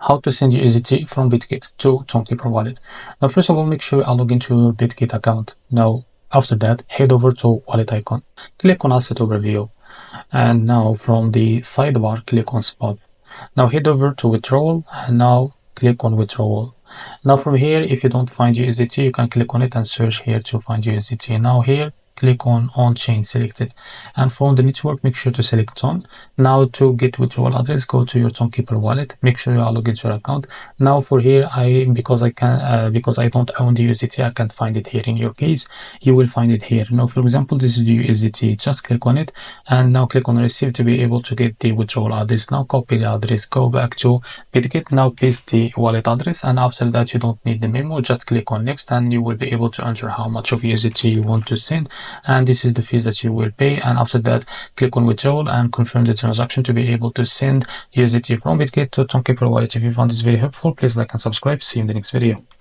how to send USDT from Bitget to Tonkeeper wallet. Now, first of all, make sure I log into your Bitget account. Now, after that, head over to wallet icon, click on asset overview, and now from the sidebar, click on spot. Now head over to withdrawal, and now click on withdrawal. Now from here, if you don't find USDT, you can click on it and search here to find USDT. Now here, click on chain, select it, and from the network, make sure to select on. Now to get withdrawal address, go to your Tonkeeper wallet, make sure you are logged into your account. Now for here, because I don't own the USDT, I can't find it here. In your case, you will find it here. Now for example, this is the USDT, just click on it and now click on receive to be able to get the withdrawal address. Now copy the address, go back to Bitget, now paste the wallet address, and after that you don't need the memo, just click on next and you will be able to enter how much of USDT you want to send, and this is the fees that you will pay. And after that, click on withdrawal and confirm the transaction to be able to send USDT from Bitget to Tonkeeper wallet. If you found this very helpful, please like and subscribe. See you in the next video.